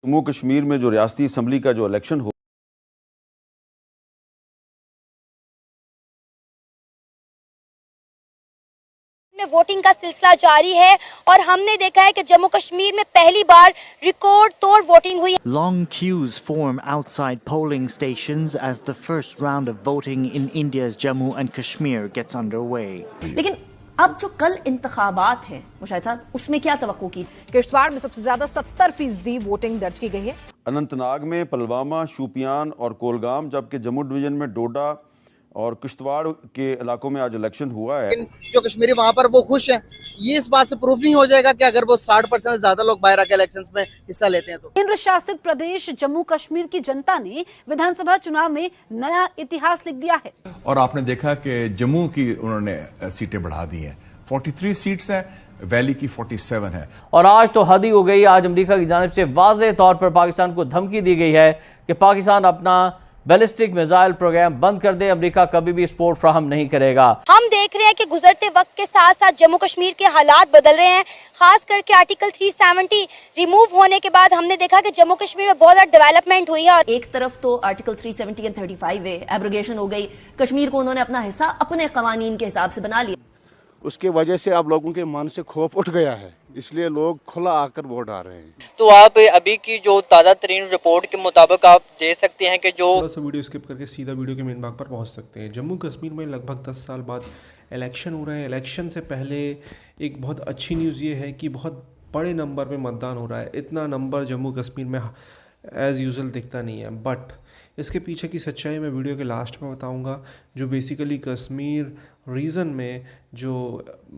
जम्मू कश्मीर में जो रियासती असम्बली का जो इलेक्शन हो वोटिंग का सिलसिला जारी है और हमने देखा है कि जम्मू कश्मीर में पहली बार रिकॉर्ड तोड़ वोटिंग हुई। Long queues form outside polling stations as the first round of voting in India's Jammu and Kashmir gets underway. लेकिन अब जो कल इंतखाबात हैं मुशाहिद साहब, उसमें क्या तवक्को की? किश्तवाड़ में सबसे ज्यादा 70% वोटिंग दर्ज की गई है। अनंतनाग में, पुलवामा, शोपियान और कोलगाम, जबकि जम्मू डिवीजन में डोडा और किश्तवाड़ के इलाकों में आज इलेक्शन हुआ है। जो कश्मीरी वहाँ पर वो खुश हैं, ये इस बात से प्रूफ नहीं हो जाएगा कि अगर वो 60% से ज्यादा लोग बाहर आके इलेक्शंस में हिस्सा लेते हैं तो। केंद्र शासित प्रदेश जम्मू कश्मीर की जनता ने विधानसभा चुनाव में नया इतिहास लिख दिया है। और आपने देखा कि जम्मू की उन्होंने सीटें बढ़ा दी हैं, 43 सीट्स हैं, वैली की 47 है। और आज तो हद ही हो गई। आज अमेरिका की जानिब से वाज़ेह तौर पर पाकिस्तान को धमकी दी गई है कि पाकिस्तान अपना बैलिस्टिक मिसाइल प्रोग्राम बंद कर दे, अमेरिका कभी भी सपोर्ट फ्राहम नहीं करेगा। हम देख रहे हैं कि गुजरते वक्त के साथ साथ जम्मू कश्मीर के हालात बदल रहे हैं, खास करके आर्टिकल 370 रिमूव होने के बाद हमने देखा कि जम्मू कश्मीर में बहुत ज्यादा डेवलपमेंट हुई है। और एक तरफ तो आर्टिकल 370 और 35 है, एब्रोगेशन हो गई, कश्मीर को उन्होंने अपना हिस्सा अपने कवानीन के हिसाब से बना लिया। उसके वजह से अब लोगों के मन से खौफ उठ गया है, इसलिए लोग खुला आकर वोट डाल रहे हैं। तो आप अभी की जो ताज़ा तरीन रिपोर्ट के मुताबिक आप दे सकते हैं कि जो थोड़ा सा वीडियो स्किप करके सीधा वीडियो के मेन भाग पर पहुंच सकते हैं। जम्मू कश्मीर में लगभग 10 साल बाद इलेक्शन हो रहे हैं। इलेक्शन से पहले एक बहुत अच्छी न्यूज़ ये है कि बहुत बड़े नंबर में मतदान हो रहा है। इतना नंबर जम्मू कश्मीर में एज़ यूजुअल दिखता नहीं है, बट इसके पीछे की सच्चाई मैं वीडियो के लास्ट में बताऊंगा। जो बेसिकली कश्मीर रीजन में जो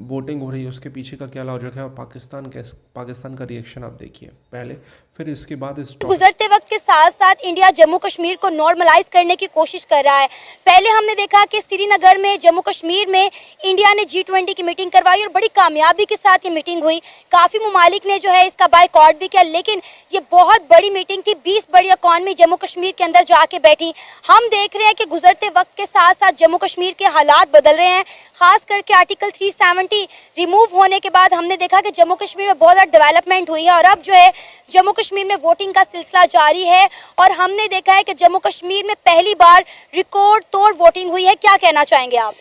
वोटिंग हो रही है उसके पीछे का क्या लॉजिक है और पाकिस्तान का रिएक्शन आप देखिए पहले, फिर इसके बाद इस गुजरते वक्त के साथ साथ इंडिया जम्मू कश्मीर को नॉर्मलाइज करने की कोशिश कर रहा है। पहले हमने देखा कि श्रीनगर में, जम्मू कश्मीर में इंडिया ने G20 की मीटिंग करवाई और बड़ी कामयाबी के साथ ये मीटिंग हुई। काफ़ी ममालिक ने जो है इसका बायकॉट भी किया, लेकिन ये बहुत बड़ी मीटिंग थी। 20 बड़ी इकॉनमी जम्मू कश्मीर के अंदर जाके बैठी। हम देख रहे हैं कि गुजरते वक्त के साथ साथ जम्मू कश्मीर के हालात बदल रहे हैं, खास करके आर्टिकल 370 रिमूव होने के बाद हमने देखा कि जम्मू कश्मीर में बहुत ज़्यादा डेवलपमेंट हुई है। और अब जो है जम्मू कश्मीर में वोटिंग का सिलसिला जारी है और हमने देखा है कि जम्मू कश्मीर में पहली बार रिकॉर्ड तोड़ वोटिंग हुई है। क्या कहना चाहेंगे आप?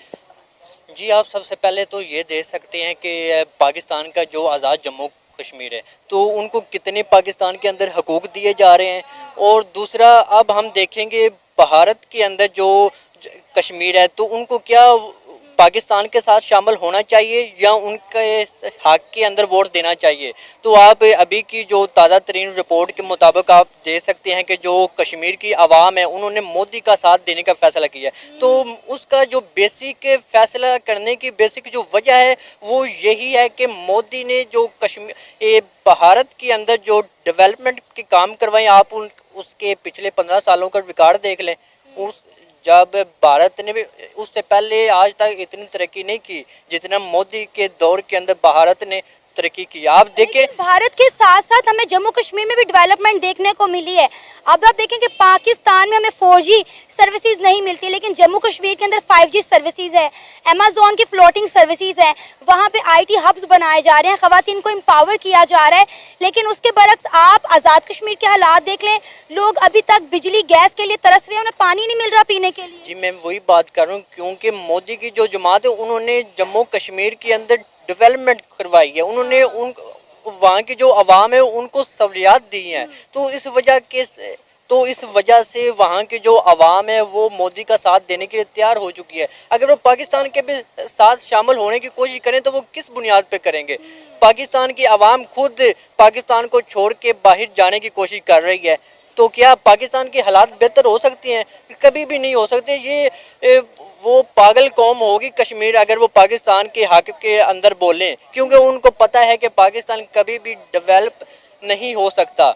जी, आप सबसे पहले तो ये दे सकते हैं कि पाकिस्तान का जो आज़ाद जम्मू कश्मीर है तो उनको कितने पाकिस्तान के अंदर हकूक़ दिए जा रहे हैं। और दूसरा, अब हम देखेंगे भारत के अंदर जो कश्मीर है तो उनको क्या पाकिस्तान के साथ शामिल होना चाहिए या उनके हक के अंदर वोट देना चाहिए। तो आप अभी की जो ताज़ा तरीन रिपोर्ट के मुताबिक आप दे सकते हैं कि जो कश्मीर की आवाम है उन्होंने मोदी का साथ देने का फ़ैसला किया है। तो उसका जो बेसिक फ़ैसला करने की बेसिक जो वजह है वो यही है कि मोदी ने जो कश्मीर भारत के अंदर जो डेवलपमेंट के काम करवाए, आप उसके पिछले 15 सालों का रिकॉर्ड देख लें। उस जब भारत ने भी उससे पहले आज तक इतनी तरक्की नहीं की जितना मोदी के दौर के अंदर भारत ने तरक्की की। आप देखें, भारत के साथ साथ हमें जम्मू कश्मीर में भी डेवलपमेंट देखने को मिली है। अब आप देखें कि पाकिस्तान में हमें 4G सर्विसेज नहीं मिलती, लेकिन जम्मू कश्मीर के अंदर 5G सर्विसेज है, अमेज़न की फ्लोटिंग सर्विसेज है, वहाँ पे IT हब्स बनाए जा रहे हैं, ख़वातीन को एम्पावर किया जा रहा है। लेकिन उसके बरक्स आप आज़ाद कश्मीर के हालात देख लें, लोग अभी तक बिजली गैस के लिए तरस रहे हैं, उन्हें पानी नहीं मिल रहा पीने के लिए। जी, मैं वही बात कर रहा हूँ, क्योंकि मोदी की जो जमात है उन्होंने जम्मू कश्मीर के अंदर डेवलपमेंट करवाई है, उन्होंने उन वहाँ की जो आवाम है उनको सहूलियात दी हैं। तो इस वजह से वहाँ की जो आवाम है वो मोदी का साथ देने के लिए तैयार हो चुकी है। अगर वो पाकिस्तान के भी साथ शामिल होने की कोशिश करें तो वो किस बुनियाद पे करेंगे? पाकिस्तान की आवाम खुद पाकिस्तान को छोड़ के बाहर जाने की कोशिश कर रही है, तो क्या पाकिस्तान की हालात बेहतर हो सकती हैं? कभी भी नहीं हो सकते। ये वो पागल कौम होगी कश्मीर अगर वो पाकिस्तान के हक के अंदर बोलें, क्योंकि उनको पता है कि पाकिस्तान कभी भी डेवलप नहीं हो सकता।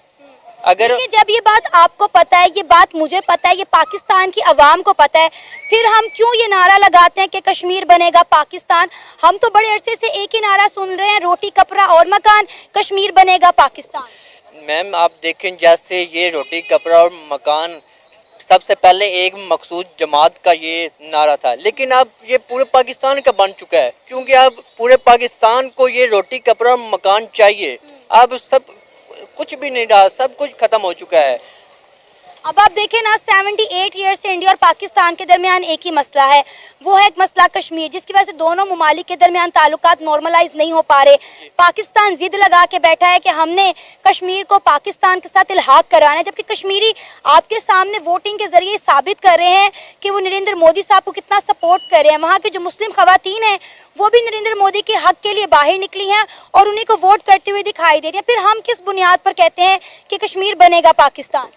अगर जब ये बात आपको पता है, ये बात मुझे पता है, ये पाकिस्तान की आवाम को पता है, फिर हम क्यों ये नारा लगाते हैं कि कश्मीर बनेगा पाकिस्तान? हम तो बड़े अरसे से एक ही नारा सुन रहे हैं, रोटी कपड़ा और मकान, कश्मीर बनेगा पाकिस्तान। मैम, आप देखें, जैसे ये रोटी कपड़ा और मकान सबसे पहले एक मखसूस जमात का ये नारा था, लेकिन अब ये पूरे पाकिस्तान का बन चुका है, क्योंकि अब पूरे पाकिस्तान को ये रोटी कपड़ा और मकान चाहिए। अब सब कुछ भी नहीं रहा, सब कुछ खत्म हो चुका है। अब आप देखें ना, 78 ईयर से इंडिया और पाकिस्तान के दरमियान एक ही मसला है, वो है एक मसला कश्मीर, जिसकी वजह से दोनों ममालिक के दरमियान ताल्लुकात नॉर्मलाइज नहीं हो पा रहे। पाकिस्तान जिद लगा के बैठा है कि हमने कश्मीर को पाकिस्तान के साथ इल्हाक कराना है, जबकि कश्मीरी आपके सामने वोटिंग के जरिए साबित कर रहे हैं कि वो नरेंद्र मोदी साहब को कितना सपोर्ट कर रहे हैं। वहाँ की जो मुस्लिम खवातीन हैं वो भी नरेंद्र मोदी के हक के लिए बाहर निकली हैं और उन्हीं को वोट करते हुए दिखाई दे रही हैं। फिर हम किस बुनियाद पर कहते हैं कि कश्मीर बनेगा पाकिस्तान?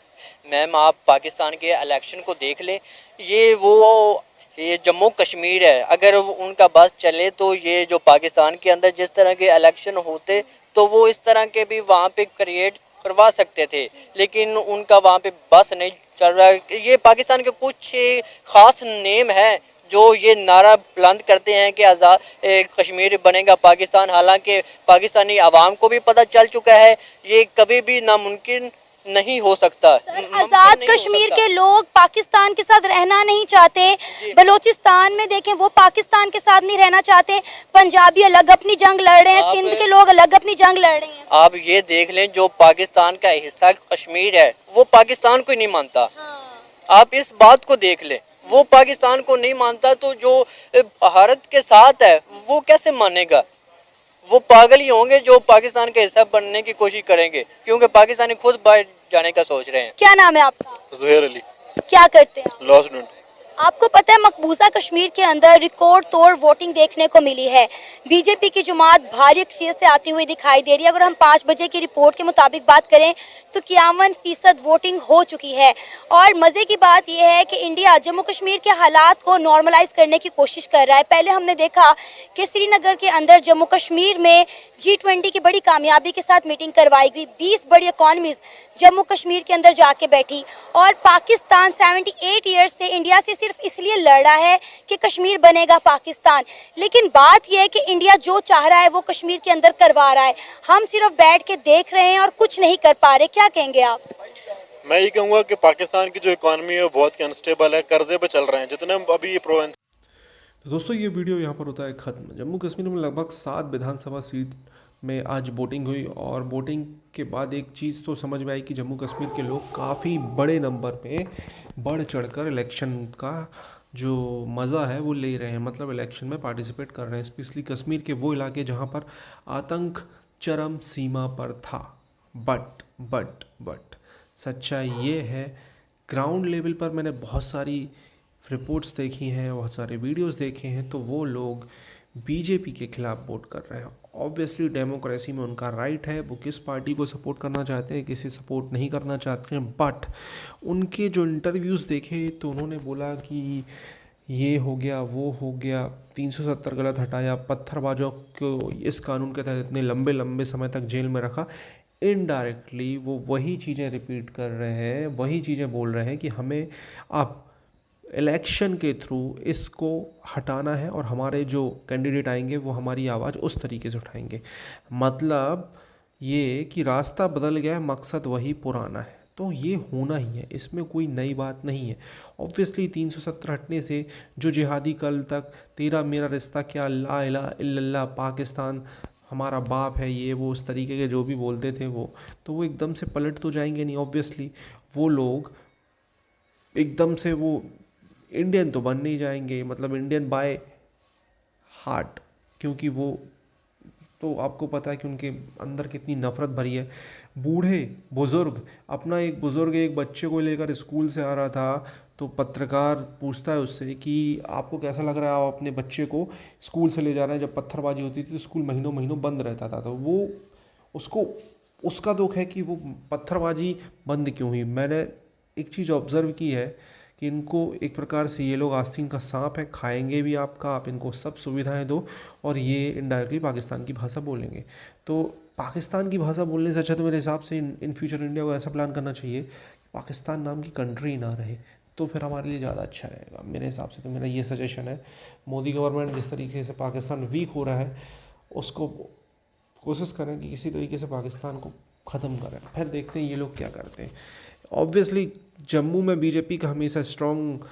मैम, आप पाकिस्तान के इलेक्शन को देख लें, ये जम्मू कश्मीर है, अगर उनका बस चले तो ये जो पाकिस्तान के अंदर जिस तरह के इलेक्शन होते तो वो इस तरह के भी वहाँ पे क्रिएट करवा सकते थे, लेकिन उनका वहाँ पे बस नहीं चल रहा है। ये पाकिस्तान के कुछ ख़ास नेम है जो ये नारा बुलंद करते हैं कि आज़ाद कश्मीर बनेगा पाकिस्तान, हालांकि पाकिस्तानी आवाम को भी पता चल चुका है ये कभी भी नामुमकिन नहीं हो सकता। आजाद कश्मीर के लोग पाकिस्तान के साथ रहना नहीं चाहते, बलूचिस्तान में देखें वो पाकिस्तान के साथ नहीं रहना चाहते, पंजाबी अलग अपनी जंग लड़ रहे हैं, सिंध के लोग अलग अपनी जंग लड़ रहे हैं। आप ये देख लें, जो पाकिस्तान का हिस्सा कश्मीर है वो पाकिस्तान को ही नहीं मानता। आप इस बात को देख लें, वो पाकिस्तान को नहीं मानता तो जो भारत के साथ है वो कैसे मानेगा? वो पागल ही होंगे जो पाकिस्तान का हिस्सा बनने की कोशिश करेंगे, क्योंकि पाकिस्तानी खुद बाहर जाने का सोच रहे हैं। क्या नाम है आपका? ज़ुहैर अली। क्या करते हैं? Law student. आपको पता है मकबूजा कश्मीर के अंदर रिकॉर्ड तोड़ वोटिंग देखने को मिली है। बीजेपी की जमात भारी अक्सरियत से आती हुई दिखाई दे रही है। अगर हम 5 बजे की रिपोर्ट के मुताबिक बात करें तो 51% वोटिंग हो चुकी है। और मज़े की बात यह है कि इंडिया जम्मू कश्मीर के हालात को नॉर्मलाइज करने की कोशिश कर रहा है। पहले हमने देखा कि श्रीनगर के अंदर जम्मू कश्मीर में G20 की बड़ी कामयाबी के साथ मीटिंग करवाई गई। 20 बड़ी इकॉनमीज जम्मू कश्मीर के अंदर जाके बैठी और पाकिस्तान 78 ईयर्स से इंडिया से सिर्फ इसलिए लड़ रहा है कि कश्मीर बनेगा पाकिस्तान। लेकिन बात यह है कि इंडिया जो चाह रहा है वो कश्मीर के अंदर करवा रहा है, हम सिर्फ बैठ के देख रहे हैं और कुछ नहीं कर पा रहे। क्या कहेंगे आप? मैं ये कहूँगा कि पाकिस्तान की जो इकॉनमी है वो बहुत ही अनस्टेबल है, कर्जे पे चल रहे हैं जितने अभी ये प्रोविंस। तो दोस्तों ये वीडियो यहाँ पर होता है ख़त्म। जम्मू कश्मीर में लगभग 7 विधानसभा सीट में आज वोटिंग हुई और वोटिंग के बाद एक चीज़ तो समझ में आई कि जम्मू कश्मीर के लोग काफ़ी बड़े नंबर पे बढ़ चढ़कर इलेक्शन का जो मज़ा है वो ले रहे हैं, मतलब इलेक्शन में पार्टिसिपेट कर रहे हैं। स्पेशली कश्मीर के वो इलाके जहाँ पर आतंक चरम सीमा पर था। बट सच्चाई ये है, ग्राउंड लेवल पर मैंने बहुत सारी रिपोर्ट्स देखी हैं, बहुत सारे वीडियोस देखे हैं, तो वो लोग बीजेपी के खिलाफ वोट कर रहे हैं। ऑब्वियसली डेमोक्रेसी में उनका राइट है, वो किस पार्टी को सपोर्ट करना चाहते हैं, किसी सपोर्ट नहीं करना चाहते हैं। बट उनके जो इंटरव्यूज़ देखे तो उन्होंने बोला कि ये हो गया, वो हो गया, 370 गलत हटाया, पत्थरबाजों को इस कानून के तहत इतने लंबे समय तक जेल में रखा। इनडायरेक्टली वो वही चीज़ें रिपीट कर रहे हैं, वही चीज़ें बोल रहे हैं कि हमें अब इलेक्शन के थ्रू इसको हटाना है और हमारे जो कैंडिडेट आएंगे वो हमारी आवाज़ उस तरीके से उठाएंगे। मतलब ये कि रास्ता बदल गया है, मकसद वही पुराना है। तो ये होना ही है, इसमें कोई नई बात नहीं है। ऑब्वियसली 370 हटने से जो जिहादी कल तक तेरा मेरा रिश्ता क्या, ला इलाहा इल्लल्लाह, पाकिस्तान हमारा बाप है, ये वो उस तरीके के जो भी बोलते थे वो, तो वो एकदम से पलट तो जाएंगे नहीं। ऑब्वियसली वो लोग एकदम से वो इंडियन तो बन नहीं जाएंगे, मतलब इंडियन बाय हार्ट, क्योंकि वो तो आपको पता है कि उनके अंदर कितनी नफ़रत भरी है। बूढ़े बुज़ुर्ग, अपना एक बुज़ुर्ग एक बच्चे को लेकर स्कूल से आ रहा था तो पत्रकार पूछता है उससे कि आपको कैसा लग रहा है, आप अपने बच्चे को स्कूल से ले जा रहे हैं। जब पत्थरबाजी होती थी तो स्कूल महीनों बंद रहता था, तो वो उसका दुख है कि वो पत्थरबाजी बंद क्यों हुई। मैंने एक चीज़ ऑब्ज़र्व की है कि इनको एक प्रकार से ये लोग आस्तीन का सांप है, खाएंगे भी आपका, आप इनको सब सुविधाएं दो और ये इनडायरेक्टली पाकिस्तान की भाषा बोलेंगे। तो पाकिस्तान की भाषा बोलने से अच्छा तो मेरे हिसाब से इन फ्यूचर इंडिया को ऐसा प्लान करना चाहिए पाकिस्तान नाम की कंट्री ना रहे, तो फिर हमारे लिए ज़्यादा अच्छा रहेगा। मेरे हिसाब से तो मेरा ये सजेशन है। मोदी गवर्नमेंट जिस तरीके से पाकिस्तान वीक हो रहा है उसको कोशिश करें कि किसी तरीके से पाकिस्तान को ख़त्म करें, फिर देखते हैं ये लोग क्या करते हैं। ऑब्वियसली जम्मू में बीजेपी का हमेशा स्ट्रॉन्ग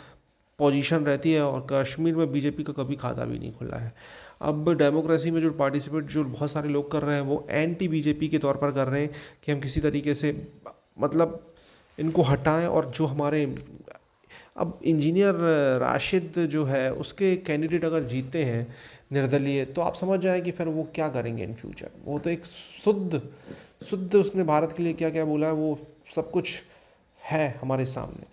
पोजीशन रहती है और कश्मीर में बीजेपी का कभी खाता भी नहीं खुला है। अब डेमोक्रेसी में जो पार्टिसिपेट जो बहुत सारे लोग कर रहे हैं वो एंटी बीजेपी के तौर पर कर रहे हैं कि हम किसी तरीके से मतलब इनको हटाएं, और जो हमारे अब इंजीनियर राशिद जो है उसके कैंडिडेट अगर जीते हैं निर्दलीय, तो आप समझ जाएं कि फिर वो क्या करेंगे इन फ्यूचर। वो तो एक शुद्ध उसने भारत के लिए क्या क्या बोला है वो सब कुछ है हमारे सामने।